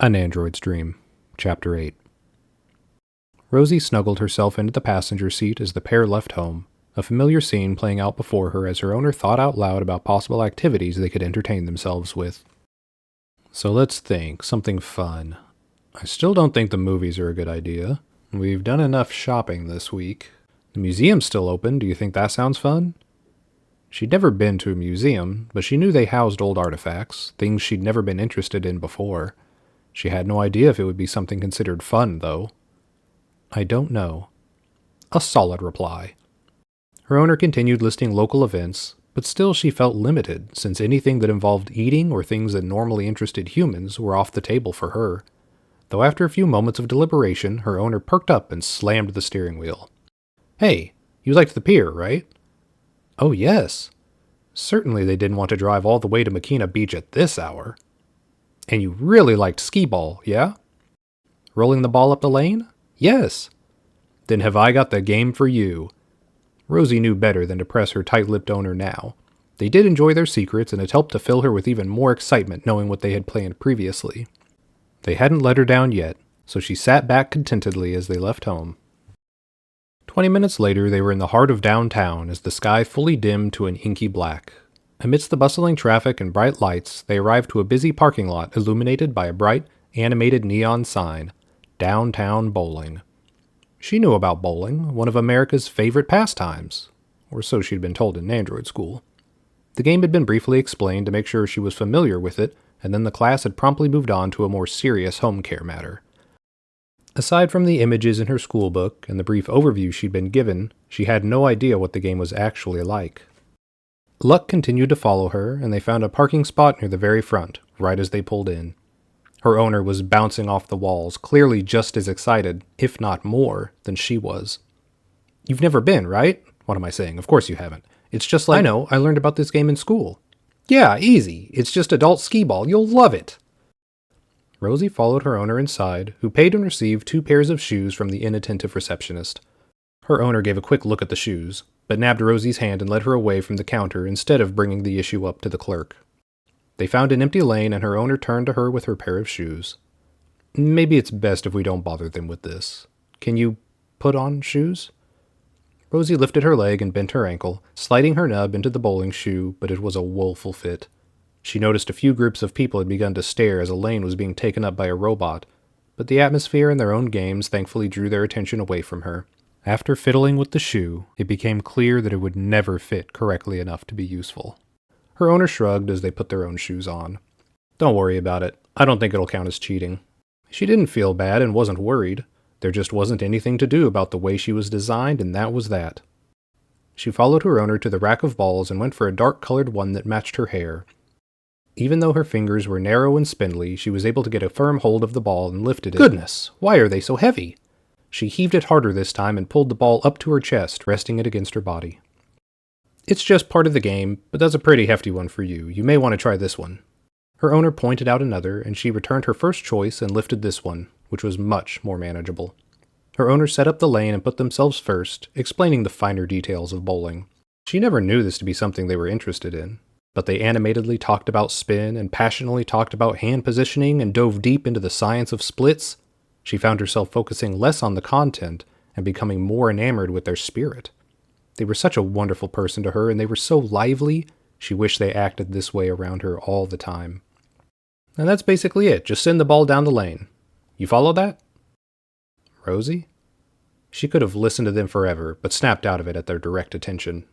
A Nandroid's Dream, Chapter 8. Rosie snuggled herself into the passenger seat as the pair left home, a familiar scene playing out before her as her owner thought out loud about possible activities they could entertain themselves with. So let's think, something fun. I still don't think the movies are a good idea. We've done enough shopping this week. The museum's still open, do you think that sounds fun? She'd never been to a museum, but she knew they housed old artifacts, things she'd never been interested in before. She had no idea if it would be something considered fun, though. I don't know. A solid reply. Her owner continued listing local events, but still she felt limited, since anything that involved eating or things that normally interested humans were off the table for her. Though after a few moments of deliberation, her owner perked up and slammed the steering wheel. Hey, you liked the pier, right? Oh yes. Certainly they didn't want to drive all the way to Makina Beach at this hour. And you really liked skee-ball, yeah? Rolling the ball up the lane? Yes. Then have I got the game for you. Rosie knew better than to press her tight-lipped owner now. They did enjoy their secrets, and it helped to fill her with even more excitement knowing what they had planned previously. They hadn't let her down yet, so she sat back contentedly as they left home. 20 minutes later, they were in the heart of downtown as the sky fully dimmed to an inky black. Amidst the bustling traffic and bright lights, they arrived to a busy parking lot illuminated by a bright, animated neon sign, Downtown Bowling. She knew about bowling, one of America's favorite pastimes, or so she'd been told in Nandroid school. The game had been briefly explained to make sure she was familiar with it, and then the class had promptly moved on to a more serious home care matter. Aside from the images in her schoolbook and the brief overview she'd been given, she had no idea what the game was actually like. Luck continued to follow her, and they found a parking spot near the very front, right as they pulled in. Her owner was bouncing off the walls, clearly just as excited, if not more, than she was. You've never been, right? What am I saying? Of course you haven't. It's just like, I know, I learned about this game in school. Yeah, easy. It's just adult skee-ball. You'll love it. Rosie followed her owner inside, who paid and received 2 pairs of shoes from the inattentive receptionist. Her owner gave a quick look at the shoes, but nabbed Rosie's hand and led her away from the counter instead of bringing the issue up to the clerk. They found an empty lane, and her owner turned to her with her pair of shoes. Maybe it's best if we don't bother them with this. Can you put on shoes? Rosie lifted her leg and bent her ankle, sliding her nub into the bowling shoe, but it was a woeful fit. She noticed a few groups of people had begun to stare as a lane was being taken up by a robot, but the atmosphere and their own games thankfully drew their attention away from her. After fiddling with the shoe, it became clear that it would never fit correctly enough to be useful. Her owner shrugged as they put their own shoes on. Don't worry about it. I don't think it'll count as cheating. She didn't feel bad and wasn't worried. There just wasn't anything to do about the way she was designed, and that was that. She followed her owner to the rack of balls and went for a dark-colored one that matched her hair. Even though her fingers were narrow and spindly, she was able to get a firm hold of the ball and lifted it. Goodness, why are they so heavy? She heaved it harder this time and pulled the ball up to her chest, resting it against her body. It's just part of the game, but that's a pretty hefty one for you. You may want to try this one. Her owner pointed out another, and she returned her first choice and lifted this one, which was much more manageable. Her owner set up the lane and put themselves first, explaining the finer details of bowling. She never knew this to be something they were interested in, but they animatedly talked about spin and passionately talked about hand positioning and dove deep into the science of splits. She found herself focusing less on the content and becoming more enamored with their spirit. They were such a wonderful person to her, and they were so lively, she wished they acted this way around her all the time. And that's basically it. Just send the ball down the lane. You follow that? Rosie? She could have listened to them forever, but snapped out of it at their direct attention.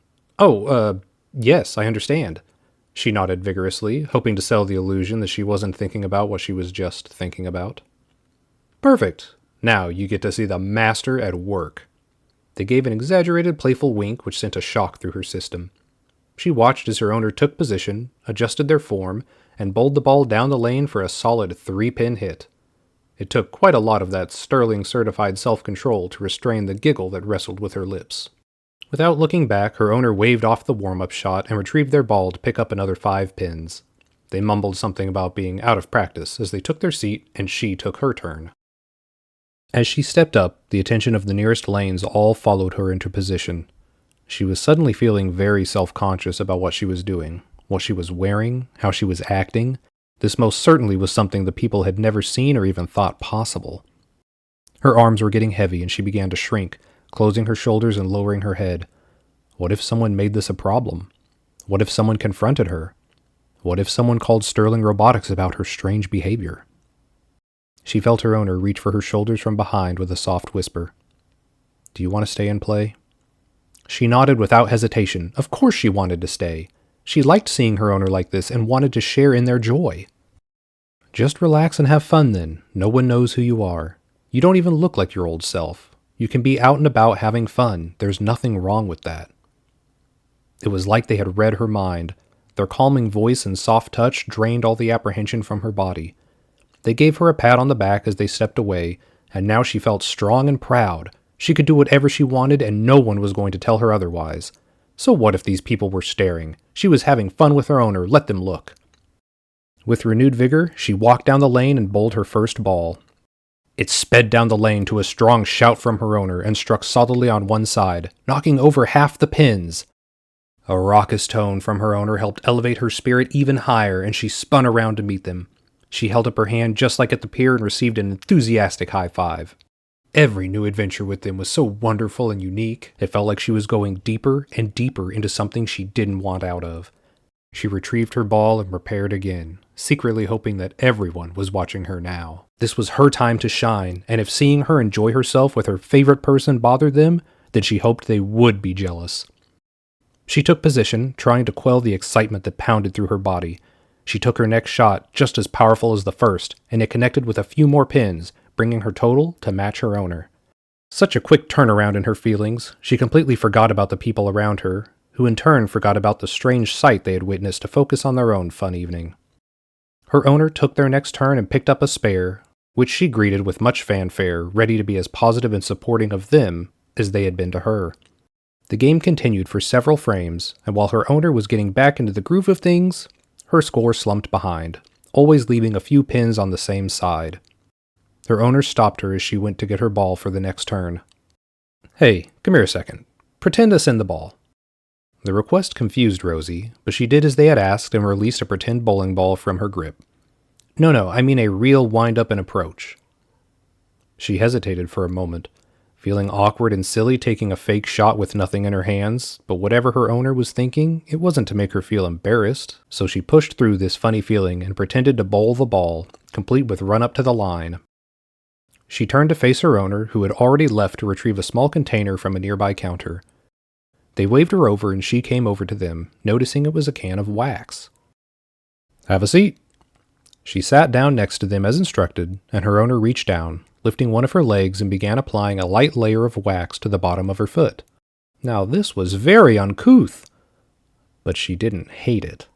Yes, I understand. She nodded vigorously, hoping to sell the illusion that she wasn't thinking about what she was just thinking about. Perfect. Now you get to see the master at work. They gave an exaggerated, playful wink which sent a shock through her system. She watched as her owner took position, adjusted their form, and bowled the ball down the lane for a solid 3-pin hit. It took quite a lot of that sterling certified self-control to restrain the giggle that wrestled with her lips. Without looking back, her owner waved off the warm-up shot and retrieved their ball to pick up another 5 pins. They mumbled something about being out of practice as they took their seat and she took her turn. As she stepped up, the attention of the nearest lanes all followed her into position. She was suddenly feeling very self-conscious about what she was doing, what she was wearing, how she was acting. This most certainly was something the people had never seen or even thought possible. Her arms were getting heavy and she began to shrink, closing her shoulders and lowering her head. What if someone made this a problem? What if someone confronted her? What if someone called Sterling Robotics about her strange behavior? She felt her owner reach for her shoulders from behind with a soft whisper. Do you want to stay and play? She nodded without hesitation. Of course she wanted to stay. She liked seeing her owner like this and wanted to share in their joy. Just relax and have fun then. No one knows who you are. You don't even look like your old self. You can be out and about having fun. There's nothing wrong with that. It was like they had read her mind. Their calming voice and soft touch drained all the apprehension from her body. They gave her a pat on the back as they stepped away, and now she felt strong and proud. She could do whatever she wanted, and no one was going to tell her otherwise. So what if these people were staring? She was having fun with her owner. Let them look. With renewed vigor, she walked down the lane and bowled her first ball. It sped down the lane to a strong shout from her owner and struck solidly on one side, knocking over half the pins. A raucous tone from her owner helped elevate her spirit even higher, and she spun around to meet them. She held up her hand just like at the pier and received an enthusiastic high five. Every new adventure with them was so wonderful and unique, it felt like she was going deeper and deeper into something she didn't want out of. She retrieved her ball and prepared again, secretly hoping that everyone was watching her now. This was her time to shine, and if seeing her enjoy herself with her favorite person bothered them, then she hoped they would be jealous. She took position, trying to quell the excitement that pounded through her body. She took her next shot, just as powerful as the first, and it connected with a few more pins, bringing her total to match her owner. Such a quick turnaround in her feelings, she completely forgot about the people around her, who in turn forgot about the strange sight they had witnessed to focus on their own fun evening. Her owner took their next turn and picked up a spare, which she greeted with much fanfare, ready to be as positive and supporting of them as they had been to her. The game continued for several frames, and while her owner was getting back into the groove of things, her score slumped behind, always leaving a few pins on the same side. Her owner stopped her as she went to get her ball for the next turn. Hey, come here a second. Pretend to send the ball. The request confused Rosie, but she did as they had asked and released a pretend bowling ball from her grip. No, I mean a real wind-up and approach. She hesitated for a moment, feeling awkward and silly taking a fake shot with nothing in her hands, but whatever her owner was thinking, it wasn't to make her feel embarrassed, so she pushed through this funny feeling and pretended to bowl the ball, complete with run up to the line. She turned to face her owner, who had already left to retrieve a small container from a nearby counter. They waved her over and she came over to them, noticing it was a can of wax. Have a seat. She sat down next to them as instructed, and her owner reached down, lifting one of her legs and began applying a light layer of wax to the bottom of her foot. Now this was very uncouth, but she didn't hate it.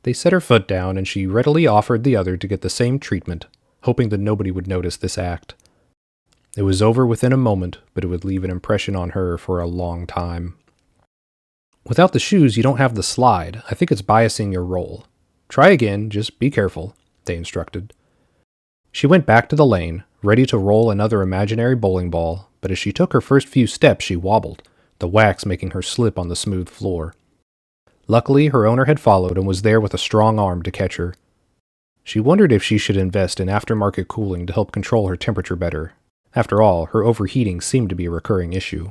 They set her foot down and she readily offered the other to get the same treatment, hoping that nobody would notice this act. It was over within a moment, but it would leave an impression on her for a long time. Without the shoes, you don't have the slide. I think it's biasing your roll. Try again, just be careful, they instructed. She went back to the lane, ready to roll another imaginary bowling ball, but as she took her first few steps she wobbled, the wax making her slip on the smooth floor. Luckily, her owner had followed and was there with a strong arm to catch her. She wondered if she should invest in aftermarket cooling to help control her temperature better. After all, her overheating seemed to be a recurring issue.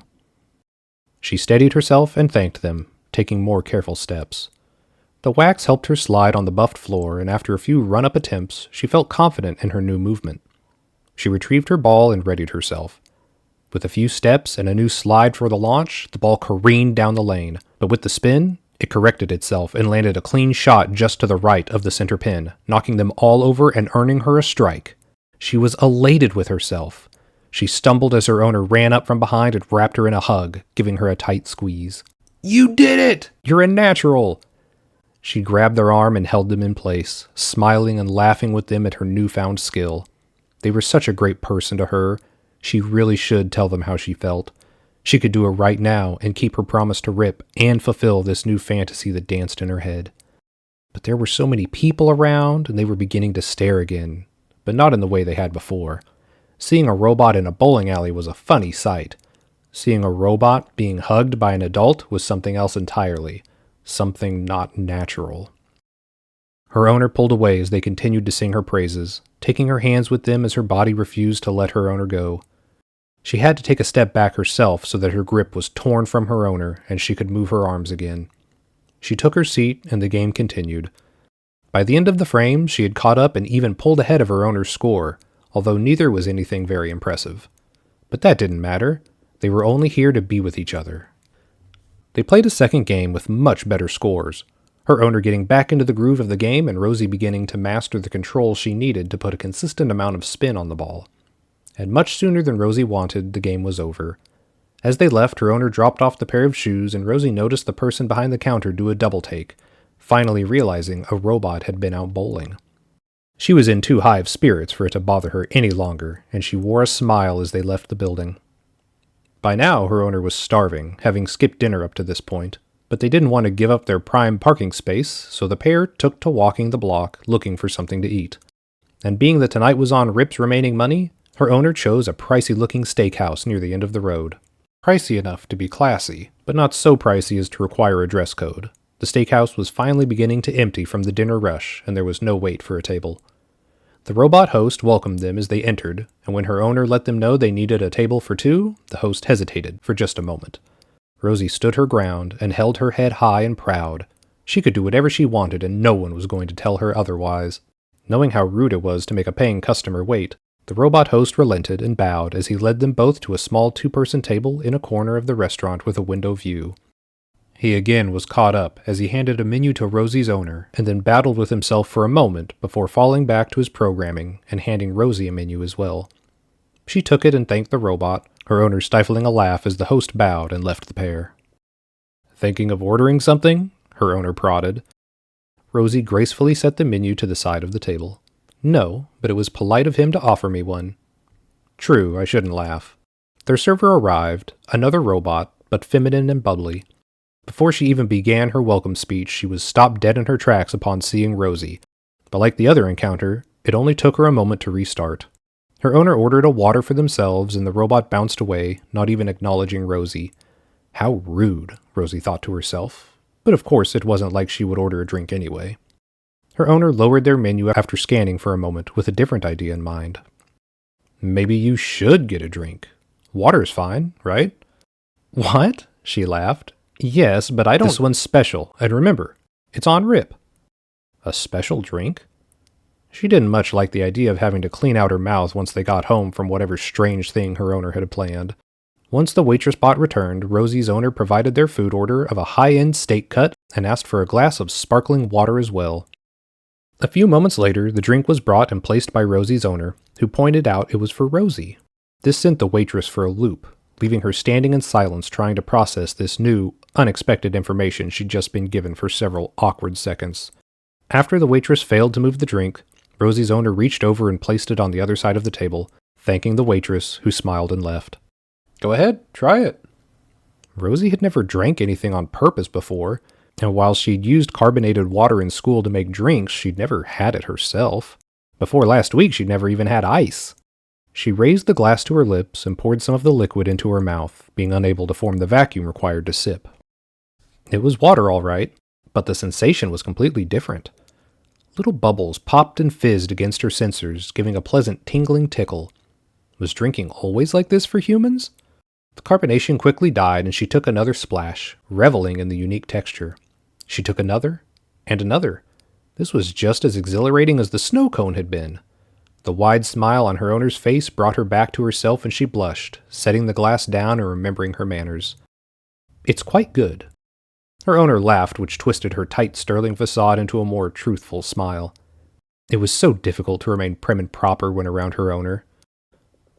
She steadied herself and thanked them, taking more careful steps. The wax helped her slide on the buffed floor, and after a few run-up attempts, she felt confident in her new movement. She retrieved her ball and readied herself. With a few steps and a new slide for the launch, the ball careened down the lane, but with the spin, it corrected itself and landed a clean shot just to the right of the center pin, knocking them all over and earning her a strike. She was elated with herself. She stumbled as her owner ran up from behind and wrapped her in a hug, giving her a tight squeeze. You did it! You're a natural! She grabbed their arm and held them in place, smiling and laughing with them at her newfound skill. They were such a great person to her. She really should tell them how she felt. She could do it right now and keep her promise to Rip and fulfill this new fantasy that danced in her head. But there were so many people around, and they were beginning to stare again, but not in the way they had before. Seeing a robot in a bowling alley was a funny sight. Seeing a robot being hugged by an adult was something else entirely. Something not natural. Her owner pulled away as they continued to sing her praises, taking her hands with them as her body refused to let her owner go. She had to take a step back herself so that her grip was torn from her owner and she could move her arms again. She took her seat and the game continued. By the end of the frame, she had caught up and even pulled ahead of her owner's score, although neither was anything very impressive. But that didn't matter. They were only here to be with each other. They played a second game with much better scores, her owner getting back into the groove of the game and Rosie beginning to master the controls she needed to put a consistent amount of spin on the ball. And much sooner than Rosie wanted, the game was over. As they left, her owner dropped off the pair of shoes and Rosie noticed the person behind the counter do a double take, finally realizing a robot had been out bowling. She was in too high of spirits for it to bother her any longer, and she wore a smile as they left the building. By now, her owner was starving, having skipped dinner up to this point, but they didn't want to give up their prime parking space, so the pair took to walking the block looking for something to eat. And being that tonight was on Rip's remaining money, her owner chose a pricey-looking steakhouse near the end of the road. Pricey enough to be classy, but not so pricey as to require a dress code. The steakhouse was finally beginning to empty from the dinner rush, and there was no wait for a table. The robot host welcomed them as they entered, and when her owner let them know they needed a table for two, the host hesitated for just a moment. Rosie stood her ground and held her head high and proud. She could do whatever she wanted and no one was going to tell her otherwise. Knowing how rude it was to make a paying customer wait, the robot host relented and bowed as he led them both to a small two-person table in a corner of the restaurant with a window view. He again was caught up as he handed a menu to Rosie's owner and then battled with himself for a moment before falling back to his programming and handing Rosie a menu as well. She took it and thanked the robot, her owner stifling a laugh as the host bowed and left the pair. "Thinking of ordering something?" her owner prodded. Rosie gracefully set the menu to the side of the table. "No, but it was polite of him to offer me one." "True, I shouldn't laugh." Their server arrived, another robot, but feminine and bubbly. Before she even began her welcome speech, she was stopped dead in her tracks upon seeing Rosie, but like the other encounter, it only took her a moment to restart. Her owner ordered a water for themselves, and the robot bounced away, not even acknowledging Rosie. How rude, Rosie thought to herself, but of course it wasn't like she would order a drink anyway. Her owner lowered their menu after scanning for a moment with a different idea in mind. "Maybe you should get a drink. Water's fine, right?" "What?" she laughed. "Yes, but I don't— This one's special, and remember, it's on Rip." "A special drink?" She didn't much like the idea of having to clean out her mouth once they got home from whatever strange thing her owner had planned. Once the waitress bot returned, Rosie's owner provided their food order of a high-end steak cut and asked for a glass of sparkling water as well. A few moments later, the drink was brought and placed by Rosie's owner, who pointed out it was for Rosie. This sent the waitress for a loop, leaving her standing in silence trying to process this new, unexpected information she'd just been given for several awkward seconds. After the waitress failed to move the drink, Rosie's owner reached over and placed it on the other side of the table, thanking the waitress, who smiled and left. "Go ahead, try it." Rosie had never drank anything on purpose before, and while she'd used carbonated water in school to make drinks, she'd never had it herself. Before last week, she'd never even had ice. She raised the glass to her lips and poured some of the liquid into her mouth, being unable to form the vacuum required to sip. It was water all right, but the sensation was completely different. Little bubbles popped and fizzed against her sensors, giving a pleasant tingling tickle. Was drinking always like this for humans? The carbonation quickly died and she took another splash, reveling in the unique texture. She took another, and another. This was just as exhilarating as the snow cone had been. The wide smile on her owner's face brought her back to herself and she blushed, setting the glass down and remembering her manners. "It's quite good." Her owner laughed, which twisted her tight sterling facade into a more truthful smile. It was so difficult to remain prim and proper when around her owner.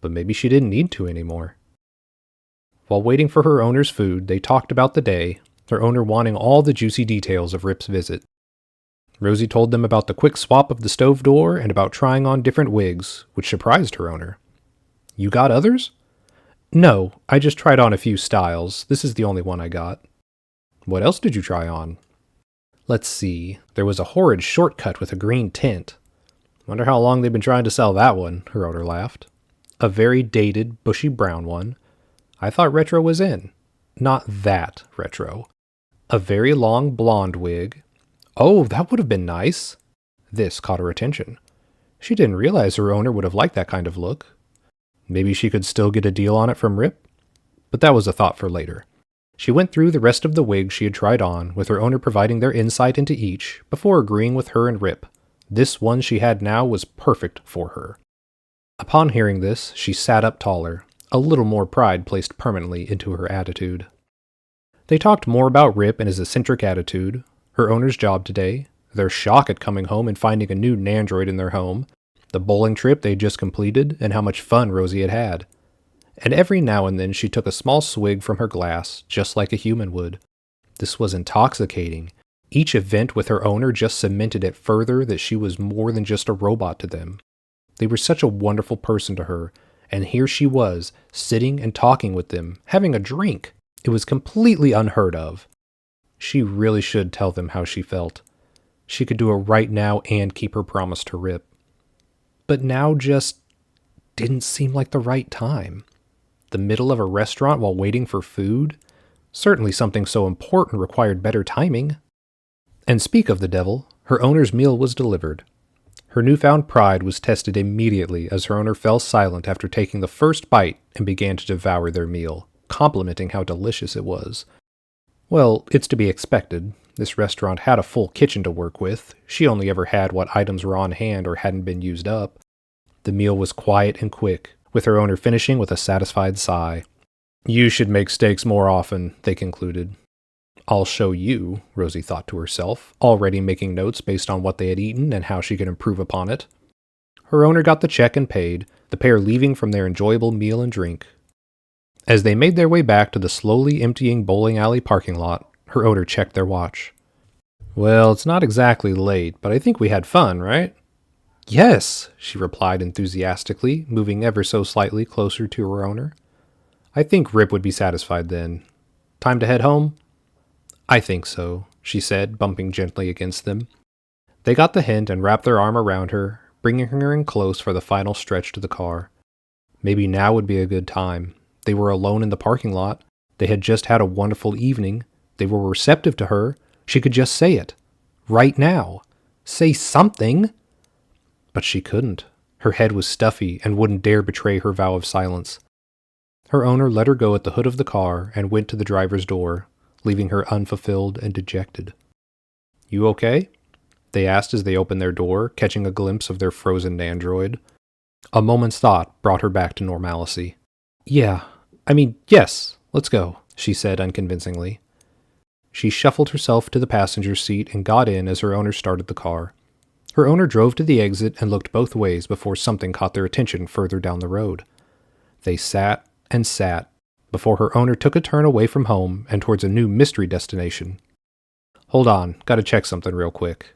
But maybe she didn't need to anymore. While waiting for her owner's food, they talked about the day, her owner wanting all the juicy details of Rip's visit. Rosie told them about the quick swap of the stove door and about trying on different wigs, which surprised her owner. "You got others?" "No, I just tried on a few styles. This is the only one I got." "What else did you try on?" "Let's see. There was a horrid shortcut with a green tint." "Wonder how long they've been trying to sell that one," her owner laughed. "A very dated, bushy brown one. I thought retro was in." "Not that retro." "A very long blonde wig." "Oh, that would have been nice." This caught her attention. She didn't realize her owner would have liked that kind of look. Maybe she could still get a deal on it from Rip? But that was a thought for later. She went through the rest of the wigs she had tried on, with her owner providing their insight into each, before agreeing with her and Rip. This one she had now was perfect for her. Upon hearing this, she sat up taller, a little more pride placed permanently into her attitude. They talked more about Rip and his eccentric attitude, her owner's job today, their shock at coming home and finding a new Nandroid in their home, the bowling trip they had just completed, and how much fun Rosie had had. And every now and then she took a small swig from her glass, just like a human would. This was intoxicating. Each event with her owner just cemented it further that she was more than just a robot to them. They were such a wonderful person to her, and here she was, sitting and talking with them, having a drink. It was completely unheard of. She really should tell them how she felt. She could do it right now and keep her promise to Rip. But now just didn't seem like the right time. The middle of a restaurant while waiting for food? Certainly something so important required better timing. And speak of the devil, her owner's meal was delivered. Her newfound pride was tested immediately as her owner fell silent after taking the first bite and began to devour their meal, complimenting how delicious it was. Well, it's to be expected. This restaurant had a full kitchen to work with. She only ever had what items were on hand or hadn't been used up. The meal was quiet and quick, with her owner finishing with a satisfied sigh. "You should make steaks more often," they concluded. "I'll show you," Rosie thought to herself, already making notes based on what they had eaten and how she could improve upon it. Her owner got the check and paid, the pair leaving from their enjoyable meal and drink. As they made their way back to the slowly emptying bowling alley parking lot, her owner checked their watch. "Well, it's not exactly late, but I think we had fun, right?" "Yes," she replied enthusiastically, moving ever so slightly closer to her owner. "I think Rip would be satisfied then. Time to head home?" "I think so," she said, bumping gently against them. They got the hint and wrapped their arm around her, bringing her in close for the final stretch to the car. Maybe now would be a good time. They were alone in the parking lot. They had just had a wonderful evening. They were receptive to her. She could just say it. Right now. Say something. But she couldn't. Her head was stuffy and wouldn't dare betray her vow of silence. Her owner let her go at the hood of the car and went to the driver's door, leaving her unfulfilled and dejected. "You okay?" they asked as they opened their door, catching a glimpse of their frozen Nandroid. A moment's thought brought her back to normalcy. Yes, let's go," she said unconvincingly. She shuffled herself to the passenger seat and got in as her owner started the car. Her owner drove to the exit and looked both ways before something caught their attention further down the road. They sat and sat before her owner took a turn away from home and towards a new mystery destination. "Hold on, gotta check something real quick."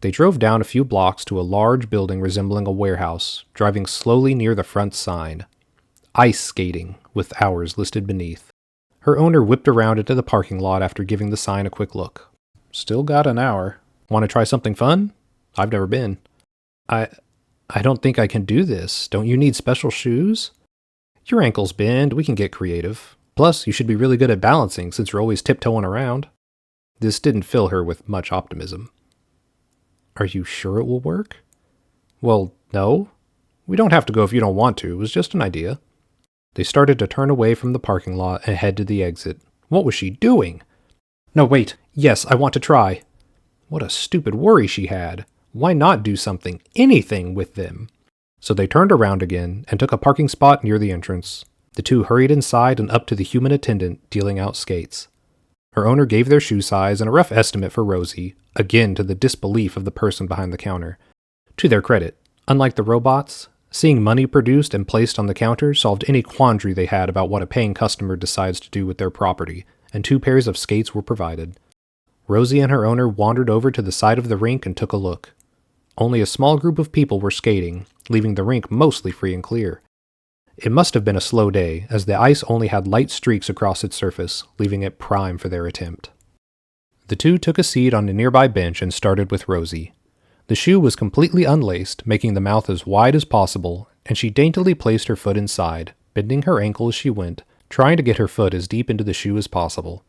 They drove down a few blocks to a large building resembling a warehouse, driving slowly near the front sign. "Ice skating," with hours listed beneath. Her owner whipped around into the parking lot after giving the sign a quick look. "Still got an hour. Want to try something fun? I've never been." I don't think I can do this. Don't you need special shoes?" "Your ankles bend, we can get creative. Plus, you should be really good at balancing since you're always tiptoeing around." This didn't fill her with much optimism. "Are you sure it will work?" "Well, no. We don't have to go if you don't want to. It was just an idea." They started to turn away from the parking lot and head to the exit. What was she doing? "No, wait. Yes, I want to try." What a stupid worry she had. Why not do something, anything with them? So they turned around again and took a parking spot near the entrance. The two hurried inside and up to the human attendant dealing out skates. Her owner gave their shoe size and a rough estimate for Rosie, again to the disbelief of the person behind the counter. To their credit, unlike the robots, seeing money produced and placed on the counter solved any quandary they had about what a paying customer decides to do with their property, and 2 pairs of skates were provided. Rosie and her owner wandered over to the side of the rink and took a look. Only a small group of people were skating, leaving the rink mostly free and clear. It must have been a slow day, as the ice only had light streaks across its surface, leaving it prime for their attempt. The two took a seat on a nearby bench and started with Rosie. The shoe was completely unlaced, making the mouth as wide as possible, and she daintily placed her foot inside, bending her ankle as she went, trying to get her foot as deep into the shoe as possible.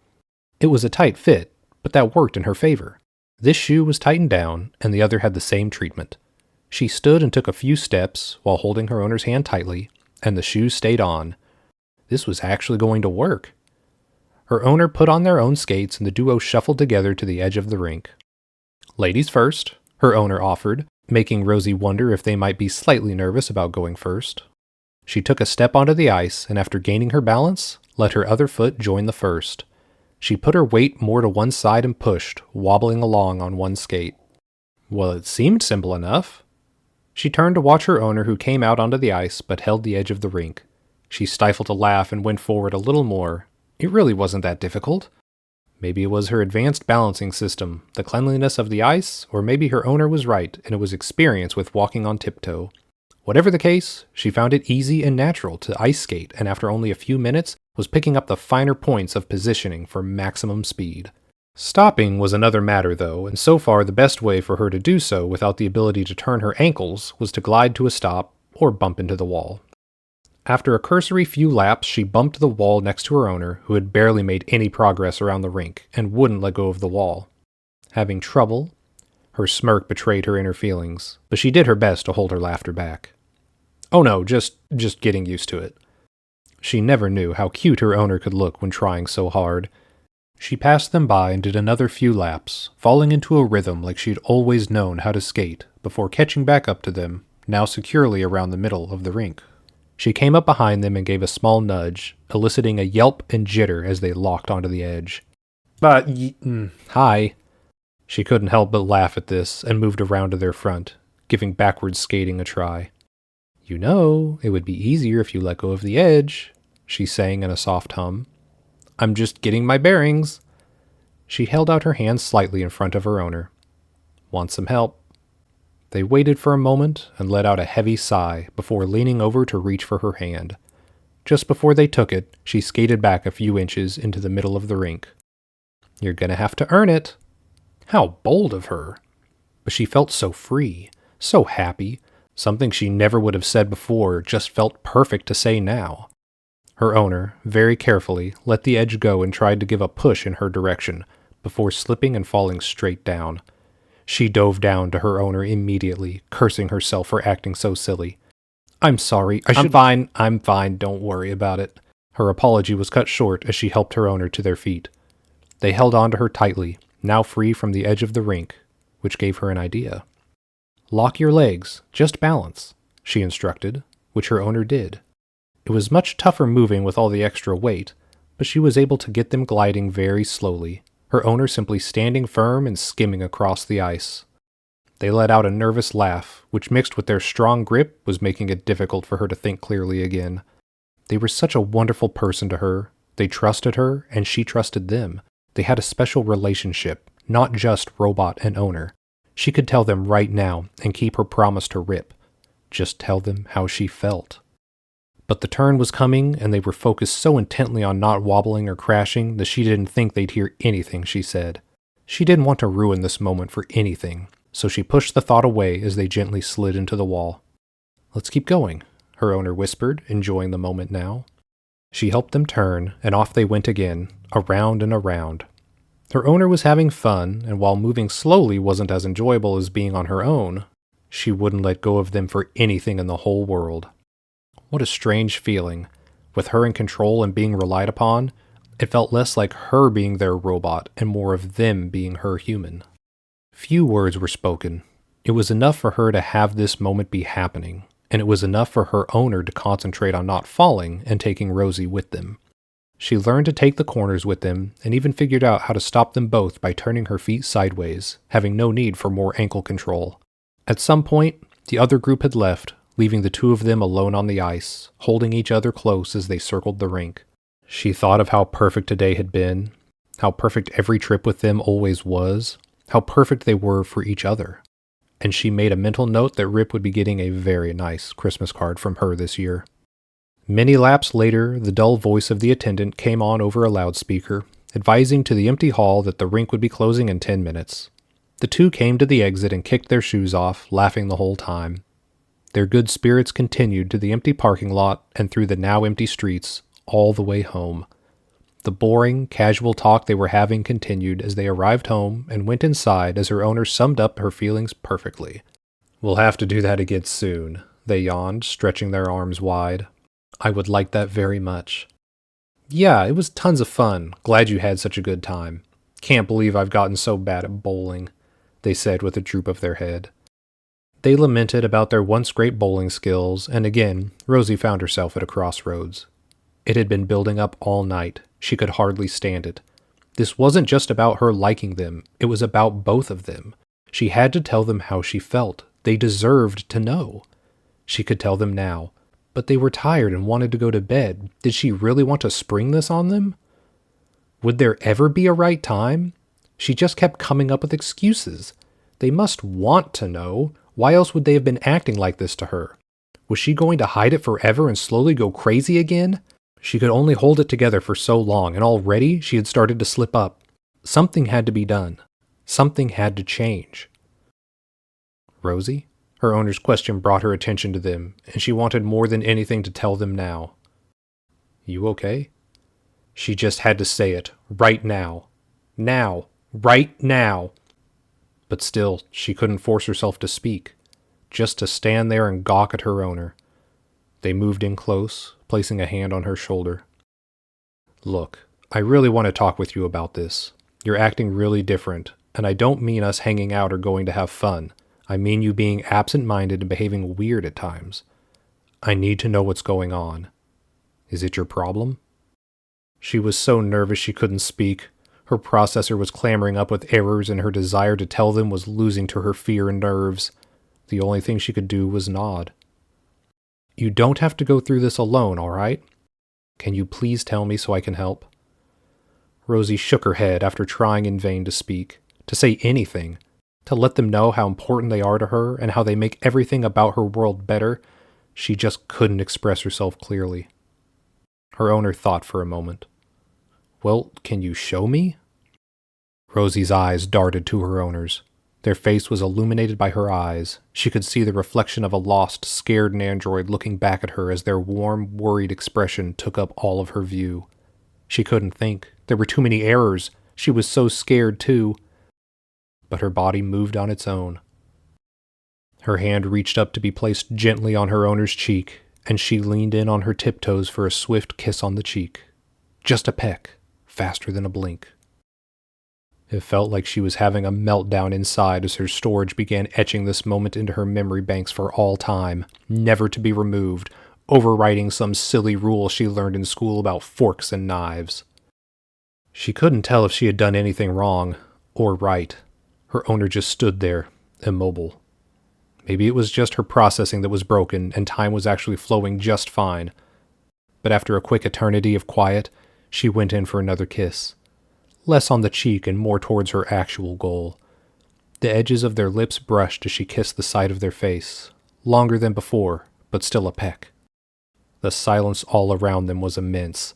It was a tight fit, but that worked in her favor. This shoe was tightened down, and the other had the same treatment. She stood and took a few steps while holding her owner's hand tightly, and the shoes stayed on. This was actually going to work. Her owner put on their own skates, and the duo shuffled together to the edge of the rink. Ladies first, her owner offered, making Rosie wonder if they might be slightly nervous about going first. She took a step onto the ice, and after gaining her balance, let her other foot join the first. She put her weight more to one side and pushed, wobbling along on one skate. Well, it seemed simple enough. She turned to watch her owner, who came out onto the ice but held the edge of the rink. She stifled a laugh and went forward a little more. It really wasn't that difficult. Maybe it was her advanced balancing system, the cleanliness of the ice, or maybe her owner was right and it was experience with walking on tiptoe. Whatever the case, she found it easy and natural to ice skate, and after only a few minutes, was picking up the finer points of positioning for maximum speed. Stopping was another matter though, and so far the best way for her to do so without the ability to turn her ankles was to glide to a stop or bump into the wall. After a cursory few laps, she bumped the wall next to her owner, who had barely made any progress around the rink and wouldn't let go of the wall. Having trouble? Her smirk betrayed her inner feelings, but she did her best to hold her laughter back. Oh no, just getting used to it. She never knew how cute her owner could look when trying so hard. She passed them by and did another few laps, falling into a rhythm like she'd always known how to skate, before catching back up to them, now securely around the middle of the rink. She came up behind them and gave a small nudge, eliciting a yelp and jitter as they locked onto the edge. Hi. She couldn't help but laugh at this and moved around to their front, giving backwards skating a try. You know, it would be easier if you let go of the edge, she sang in a soft hum. I'm just getting my bearings. She held out her hand slightly in front of her owner. Want some help? They waited for a moment and let out a heavy sigh before leaning over to reach for her hand. Just before they took it, she skated back a few inches into the middle of the rink. You're gonna have to earn it. How bold of her. But she felt so free, so happy. Something she never would have said before just felt perfect to say now. Her owner, very carefully, let the edge go and tried to give a push in her direction, before slipping and falling straight down. She dove down to her owner immediately, cursing herself for acting so silly. I'm sorry, I'm fine, don't worry about it. Her apology was cut short as she helped her owner to their feet. They held on to her tightly, now free from the edge of the rink, which gave her an idea. Lock your legs, just balance, she instructed, which her owner did. It was much tougher moving with all the extra weight, but she was able to get them gliding very slowly, her owner simply standing firm and skimming across the ice. They let out a nervous laugh, which mixed with their strong grip was making it difficult for her to think clearly again. They were such a wonderful person to her. They trusted her, and she trusted them. They had a special relationship, not just robot and owner. She could tell them right now and keep her promise to Rip. Just tell them how she felt. But the turn was coming, and they were focused so intently on not wobbling or crashing that she didn't think they'd hear anything she said. She didn't want to ruin this moment for anything, so she pushed the thought away as they gently slid into the wall. Let's keep going, her owner whispered, enjoying the moment now. She helped them turn, and off they went again, around and around. Her owner was having fun, and while moving slowly wasn't as enjoyable as being on her own, she wouldn't let go of them for anything in the whole world. What a strange feeling. With her in control and being relied upon, it felt less like her being their robot and more of them being her human. Few words were spoken. It was enough for her to have this moment be happening, and it was enough for her owner to concentrate on not falling and taking Rosie with them. She learned to take the corners with them, and even figured out how to stop them both by turning her feet sideways, having no need for more ankle control. At some point, the other group had left, leaving the two of them alone on the ice, holding each other close as they circled the rink. She thought of how perfect today had been, how perfect every trip with them always was, how perfect they were for each other. And she made a mental note that Rip would be getting a very nice Christmas card from her this year. Many laps later, the dull voice of the attendant came on over a loudspeaker, advising to the empty hall that the rink would be closing in 10 minutes. The two came to the exit and kicked their shoes off, laughing the whole time. Their good spirits continued to the empty parking lot and through the now empty streets, all the way home. The boring, casual talk they were having continued as they arrived home and went inside as her owner summed up her feelings perfectly. "We'll have to do that again soon," they yawned, stretching their arms wide. "I would like that very much." "Yeah, it was tons of fun. Glad you had such a good time. Can't believe I've gotten so bad at bowling," they said with a droop of their head. They lamented about their once great bowling skills, and again, Rosie found herself at a crossroads. It had been building up all night. She could hardly stand it. This wasn't just about her liking them, it was about both of them. She had to tell them how she felt. They deserved to know. She could tell them now, but they were tired and wanted to go to bed. Did she really want to spring this on them? Would there ever be a right time? She just kept coming up with excuses. They must want to know. Why else would they have been acting like this to her? Was she going to hide it forever and slowly go crazy again? She could only hold it together for so long, and already she had started to slip up. Something had to be done. Something had to change. "Rosie?" Her owner's question brought her attention to them, and she wanted more than anything to tell them now. "You okay?" She just had to say it, right now. Now. Right now. But still, she couldn't force herself to speak, just to stand there and gawk at her owner. They moved in close, placing a hand on her shoulder. "Look, I really want to talk with you about this. You're acting really different, and I don't mean us hanging out or going to have fun. I mean you being absent-minded and behaving weird at times. I need to know what's going on. Is it your problem?" She was so nervous she couldn't speak. Her processor was clamoring up with errors, and her desire to tell them was losing to her fear and nerves. The only thing she could do was nod. "You don't have to go through this alone, all right? Can you please tell me so I can help?" Rosie shook her head after trying in vain to speak, to say anything, to let them know how important they are to her and how they make everything about her world better. She just couldn't express herself clearly. Her owner thought for a moment. "Well, can you show me?" Rosie's eyes darted to her owner's. Their face was illuminated by her eyes. She could see the reflection of a lost, scared Nandroid looking back at her as their warm, worried expression took up all of her view. She couldn't think. There were too many errors. She was so scared, too. But her body moved on its own. Her hand reached up to be placed gently on her owner's cheek, and she leaned in on her tiptoes for a swift kiss on the cheek. Just a peck, faster than a blink. It felt like she was having a meltdown inside as her storage began etching this moment into her memory banks for all time, never to be removed, overwriting some silly rule she learned in school about forks and knives. She couldn't tell if she had done anything wrong or right. Her owner just stood there, immobile. Maybe it was just her processing that was broken and time was actually flowing just fine. But after a quick eternity of quiet, she went in for another kiss. Less on the cheek and more towards her actual goal. The edges of their lips brushed as she kissed the side of their face, longer than before, but still a peck. The silence all around them was immense,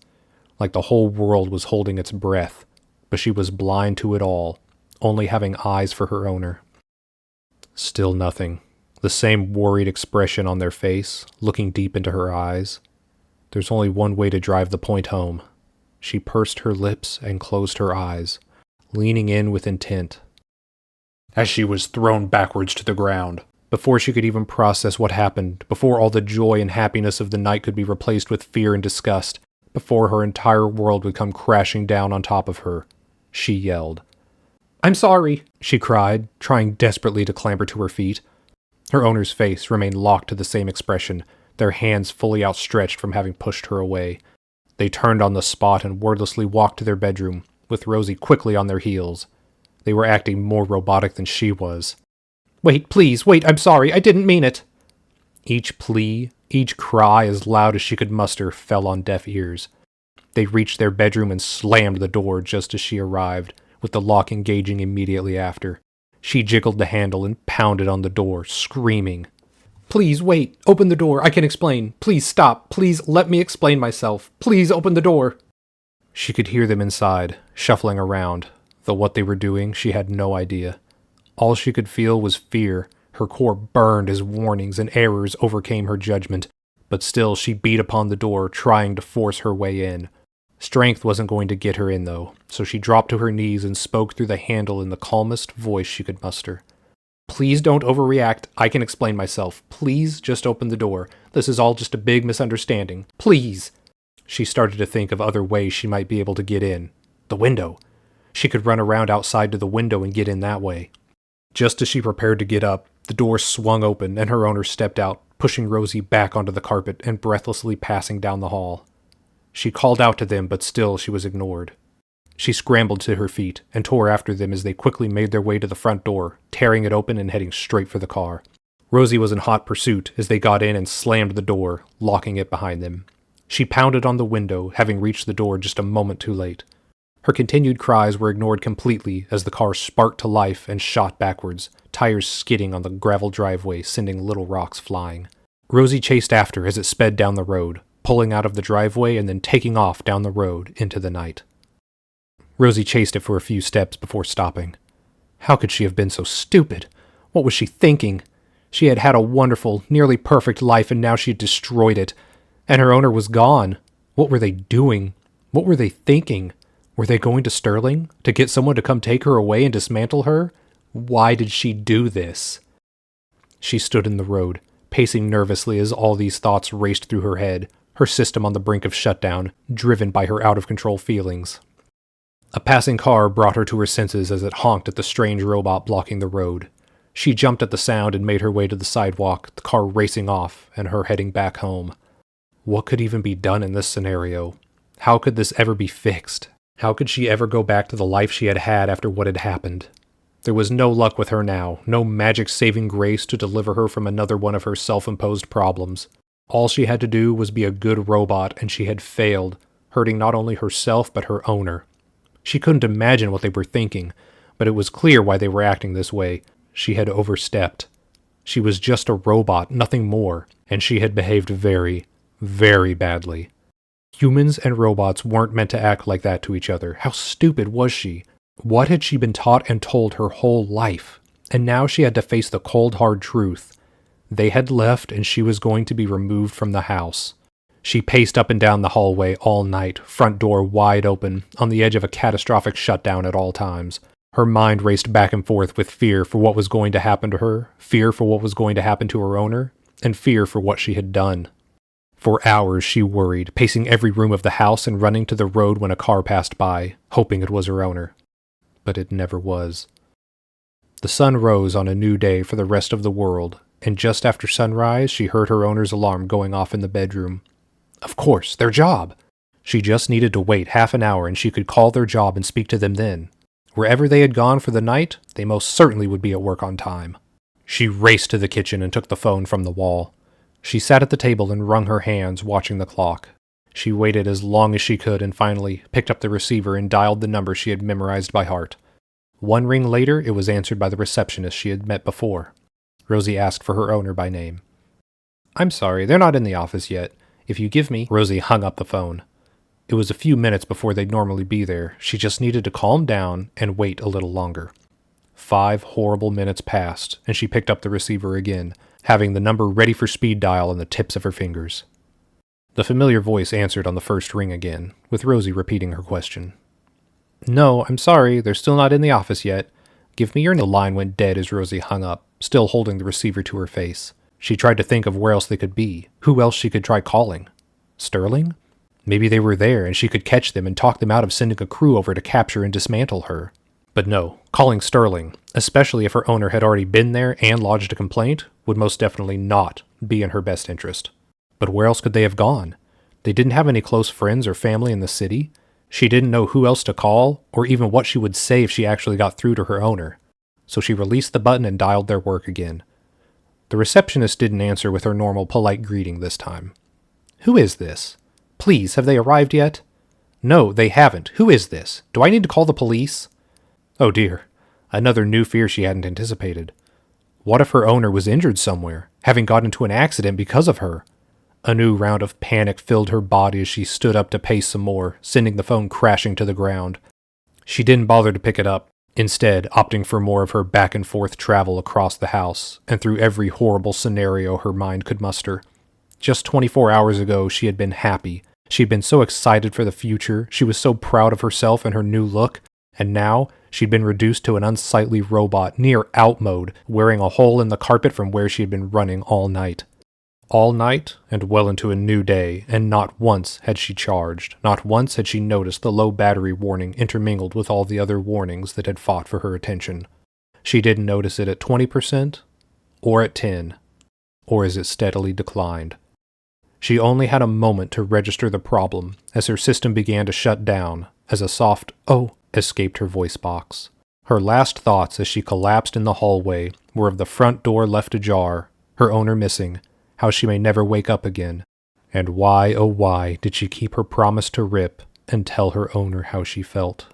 like the whole world was holding its breath, but she was blind to it all, only having eyes for her owner. Still nothing. The same worried expression on their face, looking deep into her eyes. There's only one way to drive the point home. She pursed her lips and closed her eyes, leaning in with intent. As she was thrown backwards to the ground, before she could even process what happened, before all the joy and happiness of the night could be replaced with fear and disgust, before her entire world would come crashing down on top of her, she yelled. "I'm sorry," she cried, trying desperately to clamber to her feet. Her owner's face remained locked to the same expression, their hands fully outstretched from having pushed her away. They turned on the spot and wordlessly walked to their bedroom, with Rosie quickly on their heels. They were acting more robotic than she was. "Wait, please, wait, I'm sorry, I didn't mean it." Each plea, each cry as loud as she could muster, fell on deaf ears. They reached their bedroom and slammed the door just as she arrived, with the lock engaging immediately after. She jiggled the handle and pounded on the door, screaming. "Please, wait, open the door, I can explain. Please stop, please let me explain myself. Please open the door." She could hear them inside, shuffling around, though what they were doing she had no idea. All she could feel was fear. Her core burned as warnings and errors overcame her judgment, but still she beat upon the door, trying to force her way in. Strength wasn't going to get her in, though, so she dropped to her knees and spoke through the handle in the calmest voice she could muster. "Please don't overreact. I can explain myself. Please just open the door. This is all just a big misunderstanding. Please." She started to think of other ways she might be able to get in. The window. She could run around outside to the window and get in that way. Just as she prepared to get up, the door swung open and her owner stepped out, pushing Rosie back onto the carpet and breathlessly passing down the hall. She called out to them, but still she was ignored. She scrambled to her feet and tore after them as they quickly made their way to the front door, tearing it open and heading straight for the car. Rosie was in hot pursuit as they got in and slammed the door, locking it behind them. She pounded on the window, having reached the door just a moment too late. Her continued cries were ignored completely as the car sparked to life and shot backwards, tires skidding on the gravel driveway, sending little rocks flying. Rosie chased after as it sped down the road, pulling out of the driveway and then taking off down the road into the night. Rosie chased it for a few steps before stopping. How could she have been so stupid? What was she thinking? She had had a wonderful, nearly perfect life, and now she had destroyed it. And her owner was gone. What were they doing? What were they thinking? Were they going to Sterling to get someone to come take her away and dismantle her? Why did she do this? She stood in the road, pacing nervously as all these thoughts raced through her head, her system on the brink of shutdown, driven by her out-of-control feelings. A passing car brought her to her senses as it honked at the strange robot blocking the road. She jumped at the sound and made her way to the sidewalk, the car racing off and her heading back home. What could even be done in this scenario? How could this ever be fixed? How could she ever go back to the life she had had after what had happened? There was no luck with her now, no magic saving grace to deliver her from another one of her self-imposed problems. All she had to do was be a good robot, and she had failed, hurting not only herself but her owner. She couldn't imagine what they were thinking, but it was clear why they were acting this way. She had overstepped. She was just a robot, nothing more, and she had behaved very, very badly. Humans and robots weren't meant to act like that to each other. How stupid was she? What had she been taught and told her whole life? And now she had to face the cold, hard truth. They had left and she was going to be removed from the house. She paced up and down the hallway all night, front door wide open, on the edge of a catastrophic shutdown at all times. Her mind raced back and forth with fear for what was going to happen to her, fear for what was going to happen to her owner, and fear for what she had done. For hours she worried, pacing every room of the house and running to the road when a car passed by, hoping it was her owner. But it never was. The sun rose on a new day for the rest of the world, and just after sunrise she heard her owner's alarm going off in the bedroom. Of course, their job! She just needed to wait half an hour and she could call their job and speak to them then. Wherever they had gone for the night, they most certainly would be at work on time. She raced to the kitchen and took the phone from the wall. She sat at the table and wrung her hands, watching the clock. She waited as long as she could and finally picked up the receiver and dialed the number she had memorized by heart. One ring later, it was answered by the receptionist she had met before. Rosie asked for her owner by name. "I'm sorry, they're not in the office yet. If you give me..." Rosie hung up the phone. It was a few minutes before they'd normally be there. She just needed to calm down and wait a little longer. 5 horrible minutes passed, and she picked up the receiver again, having the number ready for speed dial on the tips of her fingers. The familiar voice answered on the first ring again, with Rosie repeating her question. "No, I'm sorry, they're still not in the office yet. Give me your..." The line went dead as Rosie hung up, still holding the receiver to her face. She tried to think of where else they could be, who else she could try calling. Sterling? Maybe they were there and she could catch them and talk them out of sending a crew over to capture and dismantle her. But no, calling Sterling, especially if her owner had already been there and lodged a complaint, would most definitely not be in her best interest. But where else could they have gone? They didn't have any close friends or family in the city. She didn't know who else to call, or even what she would say if she actually got through to her owner. So she released the button and dialed their work again. The receptionist didn't answer with her normal polite greeting this time. "Who is this? Please, have they arrived yet?" "No, they haven't. Who is this? Do I need to call the police?" Oh dear, another new fear she hadn't anticipated. What if her owner was injured somewhere, having got into an accident because of her? A new round of panic filled her body as she stood up to pace some more, sending the phone crashing to the ground. She didn't bother to pick it up, instead opting for more of her back-and-forth travel across the house and through every horrible scenario her mind could muster. Just 24 hours ago she had been happy, She'd been so excited for the future, she was so proud of herself and her new look, and now she'd been reduced to an unsightly robot, near out mode, wearing a hole in the carpet from where she had been running all night. All night, and well into a new day, and not once had she charged, not once had she noticed the low battery warning intermingled with all the other warnings that had fought for her attention. She didn't notice it at 20%, or at 10%, or as it steadily declined. She only had a moment to register the problem as her system began to shut down, as a soft "oh" escaped her voice box. Her last thoughts as she collapsed in the hallway were of the front door left ajar, her owner missing, how she may never wake up again, and why, oh why, did she keep her promise to Rip and tell her owner how she felt.